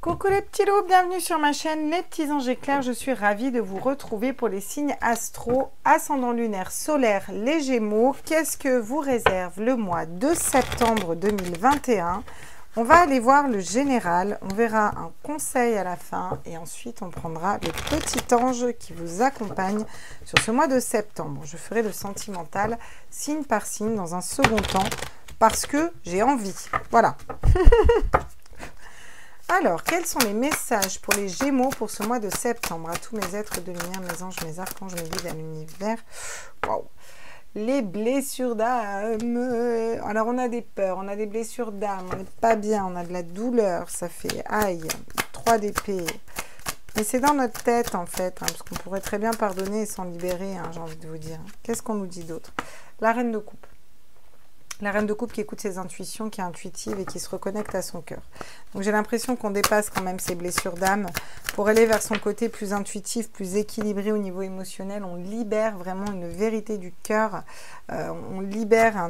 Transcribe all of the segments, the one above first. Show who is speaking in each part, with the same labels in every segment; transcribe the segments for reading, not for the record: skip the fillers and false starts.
Speaker 1: Coucou les petits loups, bienvenue sur ma chaîne Les Petits Anges Éclairs. Je suis ravie de vous retrouver pour les signes astro, ascendant lunaire, solaire, les Gémeaux. Qu'est-ce que vous réserve le mois de septembre 2021? On va aller voir le général, on verra un conseil à la fin et ensuite on prendra le petit ange qui vous accompagne sur ce mois de septembre. Je ferai le sentimental signe par signe dans un second temps parce que j'ai envie. Voilà. Alors, quels sont les messages pour les Gémeaux pour ce mois de septembre? À tous mes êtres de lumière, mes anges, mes archanges, mes guides à l'univers. Waouh! Les blessures d'âme. Alors, on a des peurs, on a des blessures d'âme, on n'est pas bien, on a de la douleur, ça fait aïe. 3 d'épée. Mais c'est dans notre tête, en fait, hein, parce qu'on pourrait très bien pardonner et s'en libérer, hein, j'ai envie de vous dire. Qu'est-ce qu'on nous dit d'autre? La reine de coupe. La reine de coupe qui écoute ses intuitions, qui est intuitive et qui se reconnecte à son cœur. Donc j'ai l'impression qu'on dépasse quand même ses blessures d'âme pour aller vers son côté plus intuitif, plus équilibré au niveau émotionnel. On libère vraiment une vérité du cœur. On libère,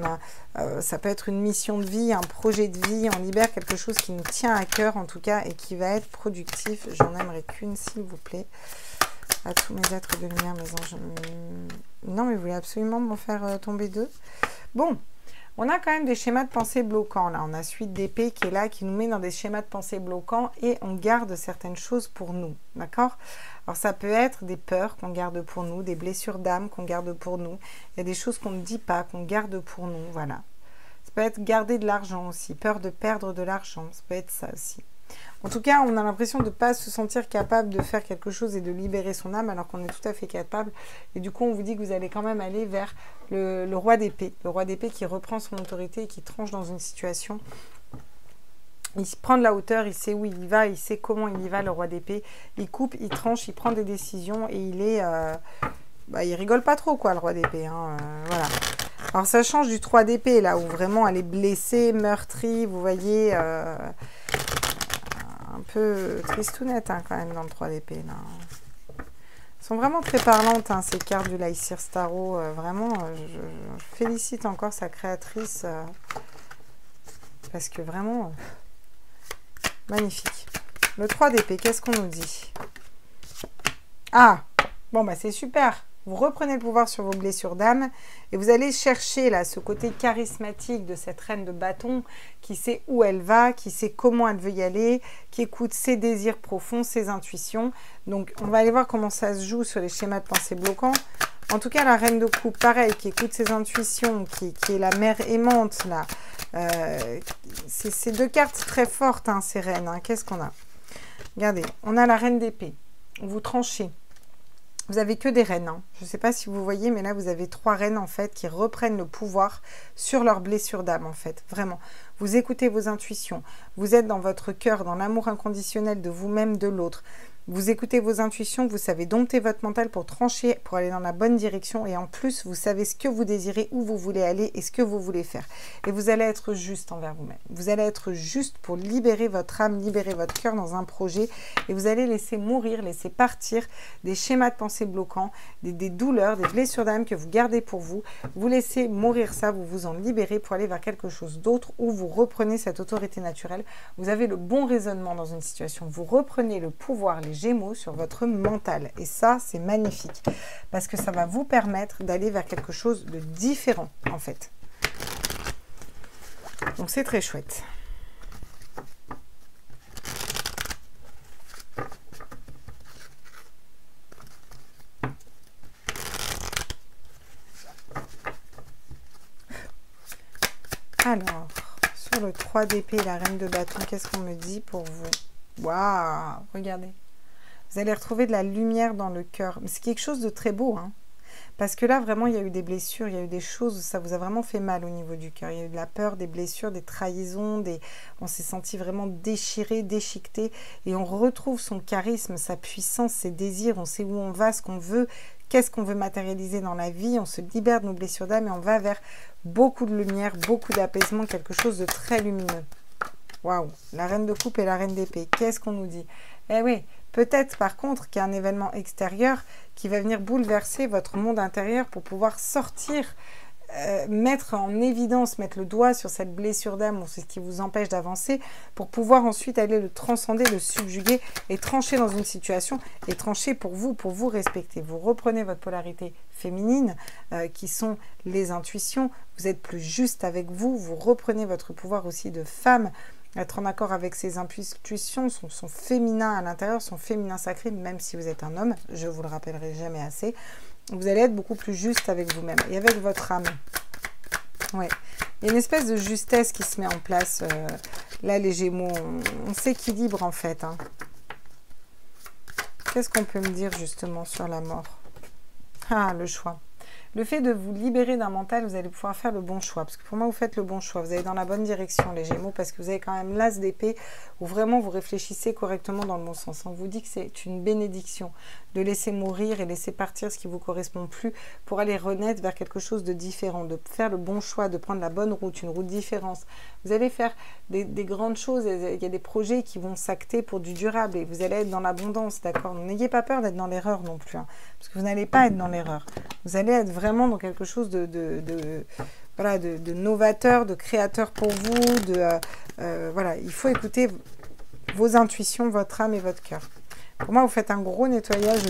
Speaker 1: ça peut être une mission de vie, un projet de vie. On libère quelque chose qui nous tient à cœur en tout cas et qui va être productif. J'en aimerais qu'une s'il vous plaît. À tous mes êtres de lumière, mes anges. Non mais vous voulez absolument m'en faire tomber deux. Bon. On a quand même des schémas de pensée bloquants. Là, on a suite d'épée qui est là, qui nous met dans des schémas de pensée bloquants et on garde certaines choses pour nous. D'accord? Alors, ça peut être des peurs qu'on garde pour nous, des blessures d'âme qu'on garde pour nous. Il y a des choses qu'on ne dit pas, qu'on garde pour nous. Voilà. Ça peut être garder de l'argent aussi, peur de perdre de l'argent. Ça peut être ça aussi. En tout cas, on a l'impression de ne pas se sentir capable de faire quelque chose et de libérer son âme alors qu'on est tout à fait capable. Et du coup, on vous dit que vous allez quand même aller vers le roi d'épée. Le roi d'épée qui reprend son autorité et qui tranche dans une situation. Il prend de la hauteur, il sait où il y va, il sait comment il y va, le roi d'épée. Il coupe, il tranche, il prend des décisions et il est... il rigole pas trop, quoi, le roi d'épée. Hein, voilà. Alors, ça change du 3 d'épée, là, où vraiment elle est blessée, meurtrie, vous voyez... un peu tristounette hein, quand même dans le 3 d'épée là. Elles sont vraiment très parlantes hein, ces cartes du Lycir Starro. Vraiment, je félicite encore sa créatrice parce que vraiment magnifique. Le 3 d'épée, qu'est-ce qu'on nous dit? Ah, bon bah c'est super. Vous reprenez le pouvoir sur vos blessures d'âme et vous allez chercher là ce côté charismatique de cette reine de bâton qui sait où elle va, qui sait comment elle veut y aller, qui écoute ses désirs profonds, ses intuitions. Donc on va aller voir comment ça se joue sur les schémas de pensée bloquants. En tout cas, la reine de coupe, pareil, qui écoute ses intuitions, qui est la mère aimante là. C'est deux cartes très fortes, hein, ces reines. Hein. Qu'est-ce qu'on a? Regardez, on a la reine d'épée. Vous tranchez. Vous avez que des reines. Hein. Je ne sais pas si vous voyez, mais là, vous avez 3 reines, en fait, qui reprennent le pouvoir sur leurs blessures d'âme, en fait. Vraiment. Vous écoutez vos intuitions. Vous êtes dans votre cœur, dans l'amour inconditionnel de vous-même, de l'autre. Vous écoutez vos intuitions, vous savez dompter votre mental pour trancher, pour aller dans la bonne direction. Et en plus, vous savez ce que vous désirez, où vous voulez aller et ce que vous voulez faire. Et vous allez être juste envers vous-même. Vous allez être juste pour libérer votre âme, libérer votre cœur dans un projet. Et vous allez laisser mourir, laisser partir des schémas de pensée bloquants, des douleurs, des blessures d'âme que vous gardez pour vous. Vous laissez mourir ça, vous vous en libérez pour aller vers quelque chose d'autre où vous reprenez cette autorité naturelle. Vous avez le bon raisonnement dans une situation. Vous reprenez le pouvoir, les Gémeaux sur votre mental et ça c'est magnifique parce que ça va vous permettre d'aller vers quelque chose de différent en fait, donc c'est très chouette. Alors sur le 3 d'épée, la reine de bâton, qu'est-ce qu'on me dit pour vous? Waouh, regardez. Vous allez retrouver de la lumière dans le cœur. Mais c'est quelque chose de très beau. Hein, parce que là, vraiment, il y a eu des blessures. Il y a eu des choses où ça vous a vraiment fait mal au niveau du cœur. Il y a eu de la peur, des blessures, des trahisons. On s'est senti vraiment déchiré, déchiqueté. Et on retrouve son charisme, sa puissance, ses désirs. On sait où on va, ce qu'on veut. Qu'est-ce qu'on veut matérialiser dans la vie. On se libère de nos blessures d'âme et on va vers beaucoup de lumière, beaucoup d'apaisement. Quelque chose de très lumineux. Waouh, la reine de coupe et la reine d'épée. Qu'est-ce qu'on nous dit? Eh oui, peut-être par contre qu'il y a un événement extérieur qui va venir bouleverser votre monde intérieur pour pouvoir sortir mettre en évidence, mettre le doigt sur cette blessure d'âme ou ce qui vous empêche d'avancer pour pouvoir ensuite aller le transcender, le subjuguer et trancher dans une situation et trancher pour vous respecter. Vous reprenez votre polarité féminine qui sont les intuitions, vous êtes plus juste avec vous, vous reprenez votre pouvoir aussi de femme, être en accord avec ses intuitions, son féminin à l'intérieur, son féminin sacré, même si vous êtes un homme, je vous le rappellerai jamais assez. Vous allez être beaucoup plus juste avec vous-même et avec votre âme. Ouais. Il y a une espèce de justesse qui se met en place. Là, les Gémeaux, on s'équilibre en fait. Hein. Qu'est-ce qu'on peut me dire justement sur la mort? Ah, le choix. Le fait de vous libérer d'un mental, vous allez pouvoir faire le bon choix. Parce que pour moi, vous faites le bon choix. Vous allez dans la bonne direction, les Gémeaux, parce que vous avez quand même l'as d'épée où vraiment vous réfléchissez correctement dans le bon sens. On vous dit que c'est une bénédiction de laisser mourir et laisser partir ce qui ne vous correspond plus pour aller renaître vers quelque chose de différent, de faire le bon choix, de prendre la bonne route, une route différente. Vous allez faire des grandes choses. Il y a des projets qui vont s'acter pour du durable et vous allez être dans l'abondance, d'accord? N'ayez pas peur d'être dans l'erreur non plus, hein, parce que vous n'allez pas être dans l'erreur. Vous allez être vraiment dans quelque chose voilà, de novateur, de créateur pour vous. Voilà, il faut écouter vos intuitions, votre âme et votre cœur. Pour moi, vous faites un gros nettoyage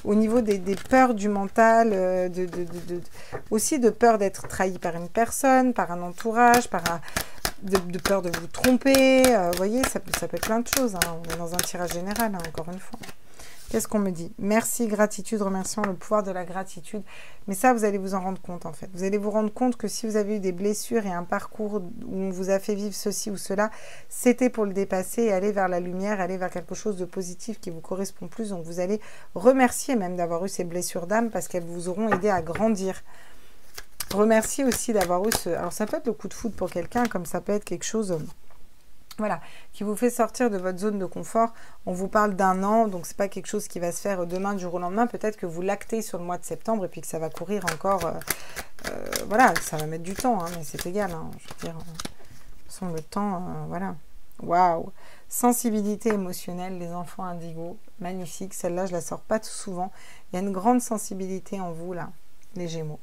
Speaker 1: au niveau des peurs du mental, aussi de peur d'être trahi par une personne, par un entourage, de peur de vous tromper. Vous voyez, ça peut être plein de choses. Hein. On est dans un tirage général, hein, encore une fois. Qu'est-ce qu'on me dit? Merci, gratitude, remercions le pouvoir de la gratitude. Mais ça, vous allez vous en rendre compte, en fait. Vous allez vous rendre compte que si vous avez eu des blessures et un parcours où on vous a fait vivre ceci ou cela, c'était pour le dépasser et aller vers la lumière, aller vers quelque chose de positif qui vous correspond plus. Donc, vous allez remercier même d'avoir eu ces blessures d'âme parce qu'elles vous auront aidé à grandir. Remercier aussi d'avoir eu ce... Alors, ça peut être le coup de foudre pour quelqu'un, comme ça peut être quelque chose... Voilà, qui vous fait sortir de votre zone de confort. On vous parle d'un an, donc c'est pas quelque chose qui va se faire demain, du jour au lendemain. Peut-être que vous l'actez sur le mois de septembre et puis que ça va courir encore. Voilà, ça va mettre du temps, hein, mais c'est égal. Hein, je veux dire, de toute façon, le temps, voilà. Waouh! Sensibilité émotionnelle, les enfants indigos, magnifique. Celle-là, je la sors pas tout souvent. Il y a une grande sensibilité en vous, là, les Gémeaux.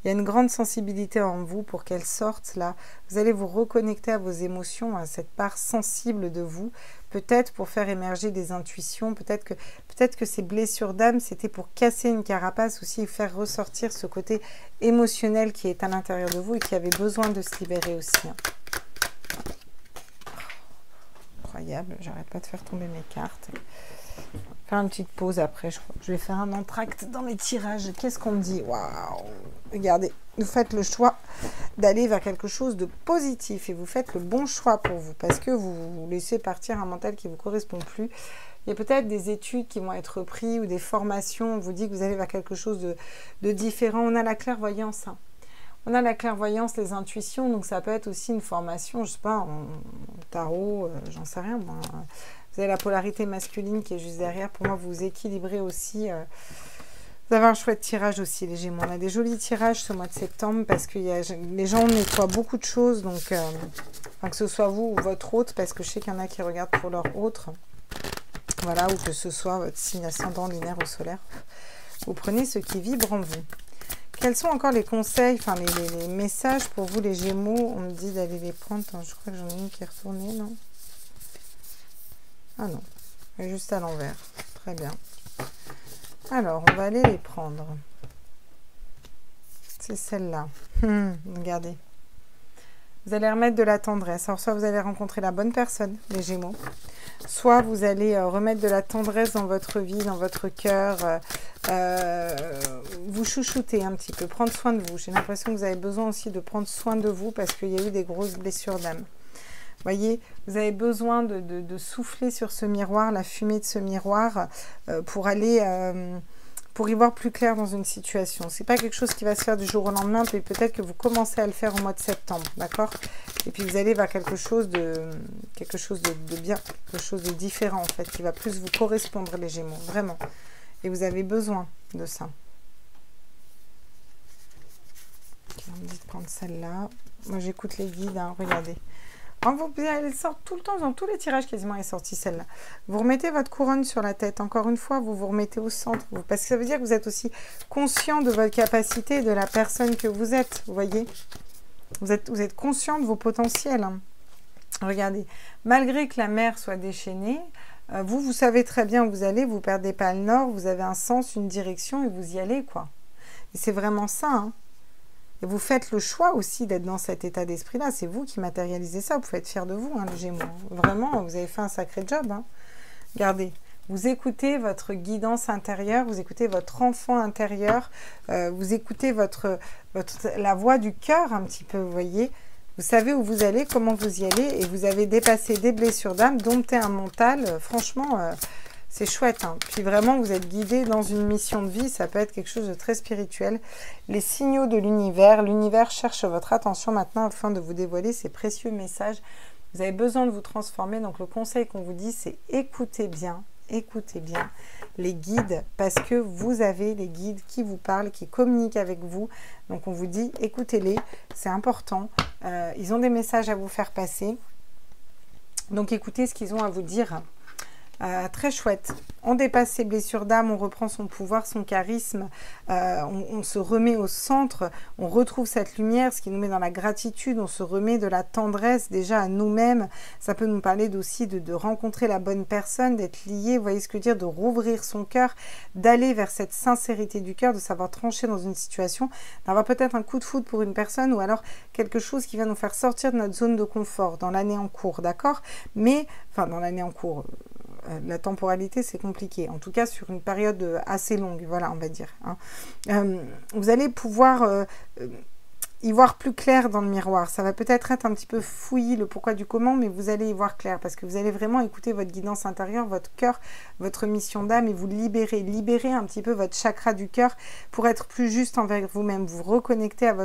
Speaker 1: Il y a une grande sensibilité en vous pour qu'elle sorte là. Vous allez vous reconnecter à vos émotions, à cette part sensible de vous. Peut-être pour faire émerger des intuitions. Peut-être que ces blessures d'âme, c'était pour casser une carapace aussi et faire ressortir ce côté émotionnel qui est à l'intérieur de vous et qui avait besoin de se libérer aussi. Hein. Incroyable, j'arrête pas de faire tomber mes cartes. Faire une petite pause après, je crois. Je vais faire un entracte dans mes tirages. Qu'est-ce qu'on me dit? Waouh! Regardez, vous faites le choix d'aller vers quelque chose de positif et vous faites le bon choix pour vous parce que vous laissez partir un mental qui ne vous correspond plus. Il y a peut-être des études qui vont être reprises ou des formations. On vous dit que vous allez vers quelque chose de différent. On a la clairvoyance. Hein. On a la clairvoyance, les intuitions. Donc, ça peut être aussi une formation, je ne sais pas, en tarot, j'en sais rien, moi. Vous avez la polarité masculine qui est juste derrière. Pour moi, vous équilibrez aussi. Vous avez un chouette tirage aussi, les Gémeaux. On a des jolis tirages ce mois de septembre parce que les gens nettoient beaucoup de choses. Donc, enfin, que ce soit vous ou votre hôte, parce que je sais qu'il y en a qui regardent pour leur autre. Voilà, ou que ce soit votre signe ascendant, lunaire ou solaire. Vous prenez ce qui vibre en vous. Quels sont encore les conseils, enfin les messages pour vous, les Gémeaux? On me dit d'aller les prendre. Attends, je crois que j'en ai une qui est retournée, non? Ah non, elle est juste à l'envers. Très bien. Alors, on va aller les prendre. C'est celle-là. Regardez. Vous allez remettre de la tendresse. Alors, soit vous allez rencontrer la bonne personne, les Gémeaux. Soit vous allez remettre de la tendresse dans votre vie, dans votre cœur. Vous chouchouter un petit peu, prendre soin de vous. J'ai l'impression que vous avez besoin aussi de prendre soin de vous parce qu'il y a eu des grosses blessures d'âme. Voyez, vous avez besoin de souffler sur ce miroir, la fumée de ce miroir, pour aller, pour y voir plus clair dans une situation. C'est pas quelque chose qui va se faire du jour au lendemain, puis peut-être que vous commencez à le faire au mois de septembre, d'accord? Et puis vous allez vers quelque chose de bien, quelque chose de différent en fait, qui va plus vous correspondre, les Gémeaux, vraiment. Et vous avez besoin de ça. On me dit de prendre celle-là. Moi, j'écoute les guides, hein, regardez. Elle sort tout le temps, dans tous les tirages quasiment, elle est sortie celle-là. Vous remettez votre couronne sur la tête. Encore une fois, vous vous remettez au centre. Parce que ça veut dire que vous êtes aussi conscient de votre capacité et de la personne que vous êtes. Vous voyez, vous êtes conscient de vos potentiels. Hein. Regardez, malgré que la mer soit déchaînée, vous savez très bien où vous allez. Vous ne perdez pas le nord. Vous avez un sens, une direction et vous y allez, quoi. Et c'est vraiment ça, hein. Et vous faites le choix aussi d'être dans cet état d'esprit-là. C'est vous qui matérialisez ça. Vous pouvez être fiers de vous, hein, les Gémeaux. Vraiment, vous avez fait un sacré job. Hein. Regardez, vous écoutez votre guidance intérieure, vous écoutez votre enfant intérieur, vous écoutez la voix du cœur un petit peu, vous voyez. Vous savez où vous allez, comment vous y allez, et vous avez dépassé des blessures d'âme, dompté un mental. Franchement, c'est chouette, hein. Puis vraiment, vous êtes guidé dans une mission de vie. Ça peut être quelque chose de très spirituel. Les signaux de l'univers. L'univers cherche votre attention maintenant afin de vous dévoiler ces précieux messages. Vous avez besoin de vous transformer. Donc, le conseil qu'on vous dit, c'est écoutez bien les guides. Parce que vous avez les guides qui vous parlent, qui communiquent avec vous. Donc, on vous dit, écoutez-les. C'est important. Ils ont des messages à vous faire passer. Donc, écoutez ce qu'ils ont à vous dire. Très chouette. On dépasse ses blessures d'âme, on reprend son pouvoir, son charisme, on se remet au centre, on retrouve cette lumière, ce qui nous met dans la gratitude, on se remet de la tendresse déjà à nous-mêmes. Ça peut nous parler aussi de rencontrer la bonne personne, d'être lié, vous voyez ce que je veux dire, de rouvrir son cœur, d'aller vers cette sincérité du cœur, de savoir trancher dans une situation, d'avoir peut-être un coup de foudre pour une personne ou alors quelque chose qui va nous faire sortir de notre zone de confort dans l'année en cours, d'accord? Mais, enfin dans l'année en cours... la temporalité, c'est compliqué. En tout cas, sur une période assez longue, voilà, on va dire. Hein. Vous allez pouvoir y voir plus clair dans le miroir. Ça va peut-être être un petit peu fouillis le pourquoi du comment, mais vous allez y voir clair parce que vous allez vraiment écouter votre guidance intérieure, votre cœur, votre mission d'âme et vous libérer un petit peu votre chakra du cœur pour être plus juste envers vous-même, vous reconnecter à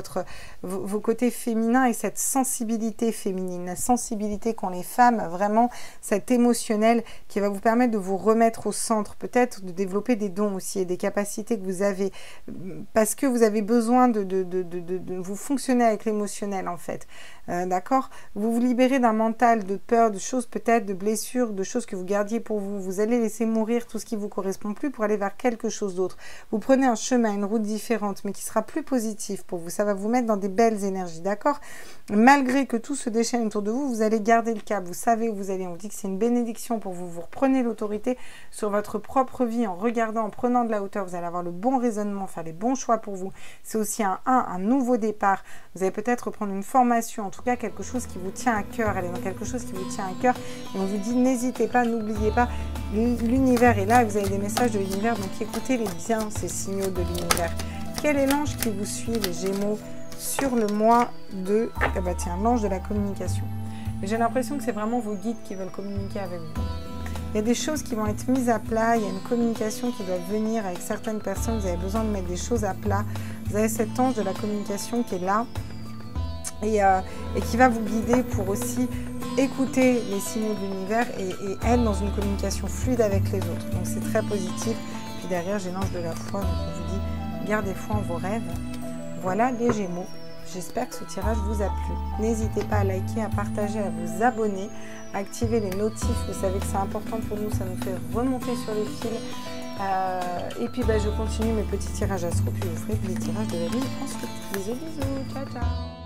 Speaker 1: vos côtés féminins et cette sensibilité féminine, la sensibilité qu'ont les femmes, vraiment cet émotionnel qui va vous permettre de vous remettre au centre, peut-être de développer des dons aussi et des capacités que vous avez parce que vous avez besoin de vous fonctionner avec l'émotionnel en fait, d'accord? Vous vous libérez d'un mental de peur, de choses peut-être, de blessures, de choses que vous gardiez pour vous. Vous allez laisser mourir tout ce qui ne vous correspond plus pour aller vers quelque chose d'autre. Vous prenez un chemin, une route différente, mais qui sera plus positif pour vous. Ça va vous mettre dans des belles énergies, d'accord? Malgré que tout se déchaîne autour de vous, vous allez garder le cap. Vous savez où vous allez. On vous dit que c'est une bénédiction pour vous. Vous reprenez l'autorité sur votre propre vie en regardant, en prenant de la hauteur. Vous allez avoir le bon raisonnement, faire les bons choix pour vous. C'est aussi un nouveau départ. Vous allez peut-être reprendre une formation, en tout cas quelque chose qui vous tient à cœur, aller dans quelque chose qui vous tient à cœur. Et on vous dit, n'hésitez pas, n'oubliez pas, l'univers est là et vous avez des messages de l'univers, donc écoutez-les bien, ces signaux de l'univers. Quel est l'ange qui vous suit, les Gémeaux, sur le mois de... Eh ben tiens, l'ange de la communication. J'ai l'impression que c'est vraiment vos guides qui veulent communiquer avec vous. Il y a des choses qui vont être mises à plat, il y a une communication qui doit venir avec certaines personnes, vous avez besoin de mettre des choses à plat. Vous avez cet ange de la communication qui est là et qui va vous guider pour aussi écouter les signaux de l'univers et être dans une communication fluide avec les autres. Donc c'est très positif. Puis derrière, j'ai l'ange de la foi, donc on vous dit, gardez foi en vos rêves. Voilà les Gémeaux. J'espère que ce tirage vous a plu. N'hésitez pas à liker, à partager, à vous abonner, à activer les notifs. Vous savez que c'est important pour nous, ça nous fait remonter sur les fils. Et puis je continue mes petits tirages astro, puis je vous ferai les tirages de la vie ensuite. Bisous, bisous, ciao, ciao.